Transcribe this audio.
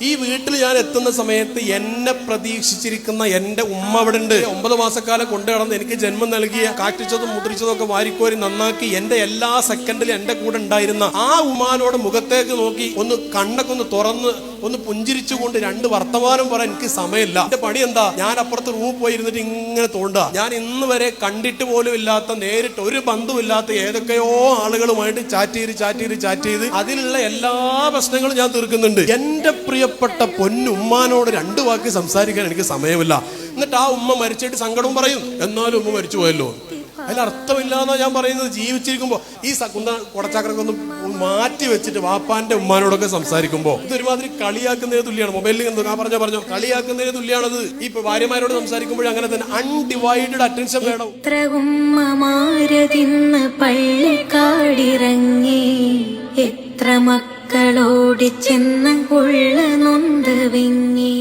ഈ വീട്ടിൽ ഞാൻ എത്തുന്ന സമയത്ത് എന്നെ പ്രതീക്ഷിച്ചിരിക്കുന്ന എന്റെ ഉമ്മ അവിടെ ഉണ്ട്. 9 മാസക്കാലം കൊണ്ടു നടന്ന് എനിക്ക് ജന്മം നൽകിയ, കാറ്റിച്ചതും മുദ്രിച്ചതും ഒക്കെ വാരിക്കോരി നന്നാക്കി എന്റെ എല്ലാ സെക്കൻഡിലും എന്റെ കൂടെ ഉണ്ടായിരുന്ന ആ ഉമ്മാനോട് മുഖത്തേക്ക് നോക്കി ഒന്ന് കണ്ണൊക്കെ ഒന്ന് തുറന്ന് ഒന്ന് പുഞ്ചിരിച്ചുകൊണ്ട് 2 വർത്തമാനം പറയാൻ എനിക്ക് സമയമില്ല. എന്റെ പണി എന്താ? ഞാൻ അപ്പുറത്ത് റൂമിൽ പോയിരുന്നിട്ട് ഇങ്ങനെ തോണ്ടുക. ഞാൻ ഇന്ന് വരെ കണ്ടിട്ട് പോലും ഇല്ലാത്ത, നേരിട്ട് ഒരു ബന്ധമില്ലാത്ത ഏതൊക്കെയോ ആളുകളുമായിട്ട് ചാറ്റ് ചെയ്ത് അതിലുള്ള എല്ലാ പ്രശ്നങ്ങളും ഞാൻ തീർക്കുന്നുണ്ട്. എന്റെ പ്രിയപ്പെട്ട പൊന്നുമ്മാനോട് 2 വാക്ക് സംസാരിക്കാൻ എനിക്ക് സമയമില്ല. എന്നിട്ട് ആ ഉമ്മ മരിച്ചിട്ട് സങ്കടവും പറയും, എന്നാലും ഉമ്മ മരിച്ചു പോയല്ലോ. അതിലർത്ഥമില്ലാന്നാ ഞാൻ പറയുന്നത്. ജീവിച്ചിരിക്കുമ്പോ ഈ കുടച്ചാക്കറൊക്കെ ഒന്ന് മാറ്റി വെച്ചിട്ട് വാപ്പാന്റെ ഉമ്മാനോടൊക്കെ സംസാരിക്കുമ്പോ ഇതൊരുമാതിരി കളിയാക്കുന്നതിന് തുല്യാണ്. മൊബൈലിൽ പറഞ്ഞോ കളിയാക്കുന്നതിന് തുല്യാണത്. ഈ ഭാര്യമാരോട് സംസാരിക്കുമ്പോഴും അങ്ങനെ തന്നെ അൺഡിവൈഡഡ് അറ്റൻഷൻ വേണം. എത്ര മക്കളോടി ചെന്ന ഉള്ള നൊന്ത് വിങ്ങി.